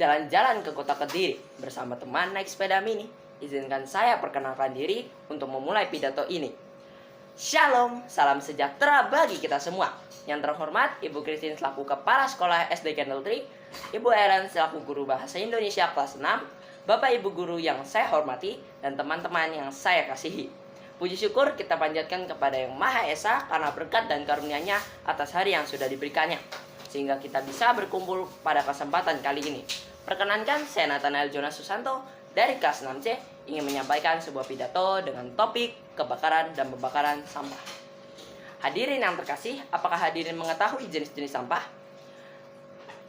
jalan-jalan ke kota Kediri bersama teman naik sepeda mini. Izinkan saya perkenalkan diri untuk memulai pidato ini. Shalom, salam sejahtera bagi kita semua. Yang terhormat, Ibu Christine selaku Kepala Sekolah SD Candle Tree, Ibu Eran selaku Guru Bahasa Indonesia kelas 6, Bapak Ibu Guru yang saya hormati, dan teman-teman yang saya kasihi. Puji syukur kita panjatkan kepada Yang Maha Esa karena berkat dan karunia-Nya atas hari yang sudah diberikannya, sehingga kita bisa berkumpul pada kesempatan kali ini. Perkenankan, saya Nathanael Jonas Susanto dari kelas 6C ingin menyampaikan sebuah pidato dengan topik kebakaran dan pembakaran sampah. Hadirin yang terkasih, apakah hadirin mengetahui jenis-jenis sampah?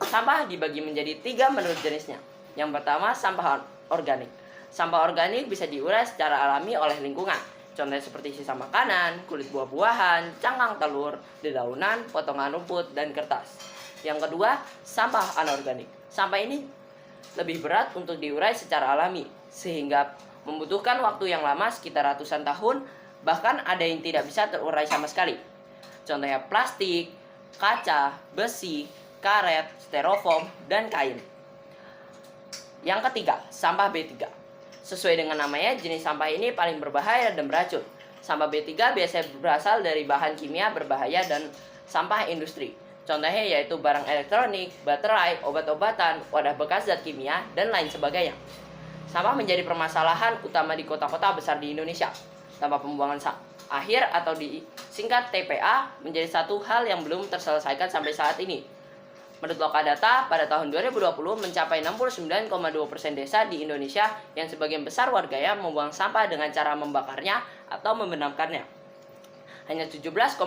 Sampah dibagi menjadi 3 menurut jenisnya. Yang pertama, sampah organik. Sampah organik bisa diurai secara alami oleh lingkungan. Contohnya seperti sisa makanan, kulit buah-buahan, cangkang telur, dedaunan, potongan rumput, dan kertas. Yang kedua, sampah anorganik. Sampah ini lebih berat untuk diurai secara alami, sehingga membutuhkan waktu yang lama sekitar ratusan tahun, bahkan ada yang tidak bisa terurai sama sekali. Contohnya plastik, kaca, besi, karet, styrofoam, dan kain. Yang ketiga, sampah B3. Sesuai dengan namanya, jenis sampah ini paling berbahaya dan beracun. Sampah B3 biasanya berasal dari bahan kimia berbahaya dan sampah industri. Contohnya yaitu barang elektronik, baterai, obat-obatan, wadah bekas zat kimia, dan lain sebagainya. Sampah menjadi permasalahan utama di kota-kota besar di Indonesia. Sampah pembuangan akhir atau disingkat TPA menjadi satu hal yang belum terselesaikan sampai saat ini. Menurut Lokadata, pada tahun 2020 mencapai 69,2% desa di Indonesia yang sebagian besar warganya membuang sampah dengan cara membakarnya atau membenamkannya. Hanya 17,2%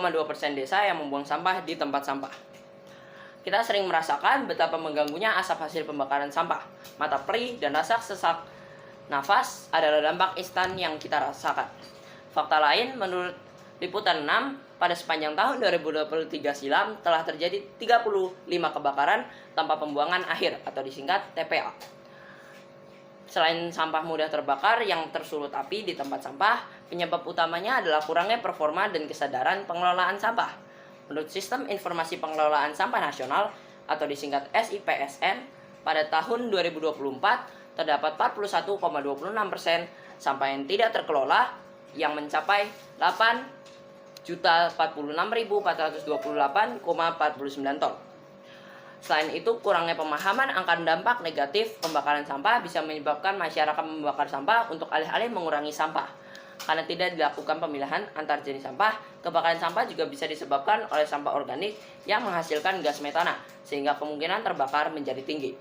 desa yang membuang sampah di tempat sampah. Kita sering merasakan betapa mengganggunya asap hasil pembakaran sampah. Mata perih dan rasa sesak nafas adalah dampak instan yang kita rasakan. Fakta lain, menurut Liputan 6, pada sepanjang tahun 2023 silam telah terjadi 35 kebakaran tanpa pembuangan akhir atau disingkat TPA. Selain sampah mudah terbakar yang tersulut api di tempat sampah, penyebab utamanya adalah kurangnya performa dan kesadaran pengelolaan sampah. Menurut Sistem Informasi Pengelolaan Sampah Nasional atau disingkat SIPSN, pada tahun 2024 terdapat 41,26% sampah yang tidak terkelola yang mencapai 8.046.428,49 ton. Selain itu, kurangnya pemahaman akan dampak negatif pembakaran sampah bisa menyebabkan masyarakat membakar sampah untuk alih-alih mengurangi sampah. Karena tidak dilakukan pemilahan antar jenis sampah, kebakaran sampah juga bisa disebabkan oleh sampah organik yang menghasilkan gas metana, sehingga kemungkinan terbakar menjadi tinggi.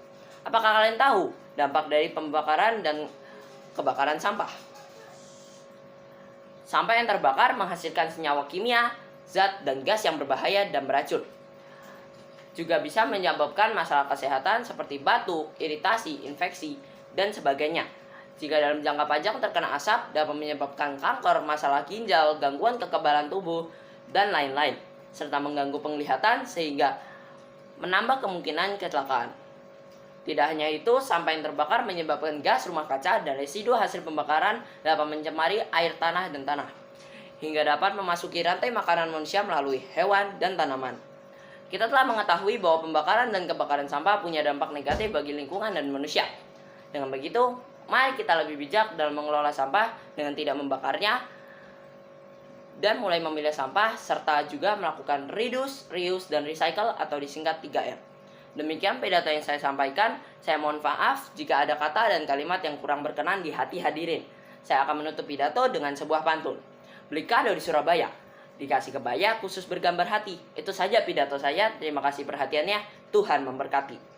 Apakah kalian tahu dampak dari pembakaran dan kebakaran sampah? Sampah yang terbakar menghasilkan senyawa kimia, zat, dan gas yang berbahaya dan beracun. Juga bisa menyebabkan masalah kesehatan seperti batuk, iritasi, infeksi, dan sebagainya. Jika dalam jangka panjang terkena asap, dapat menyebabkan kanker, masalah ginjal, gangguan kekebalan tubuh, dan lain-lain, serta mengganggu penglihatan sehingga menambah kemungkinan kecelakaan. Tidak hanya itu, sampah yang terbakar menyebabkan gas rumah kaca dan residu hasil pembakaran dapat mencemari air tanah dan tanah, hingga dapat memasuki rantai makanan manusia melalui hewan dan tanaman. Kita telah mengetahui bahwa pembakaran dan kebakaran sampah punya dampak negatif bagi lingkungan dan manusia. Dengan begitu, mari kita lebih bijak dalam mengelola sampah dengan tidak membakarnya dan mulai memilah sampah, serta juga melakukan reduce, reuse, dan recycle atau disingkat 3R. Demikian pidato yang saya sampaikan. Saya mohon maaf jika ada kata dan kalimat yang kurang berkenan di hati hadirin. Saya akan menutup pidato dengan sebuah pantun. Beli kado di Surabaya, dikasih kebaya khusus bergambar hati. Itu saja pidato saya. Terima kasih perhatiannya. Tuhan memberkati.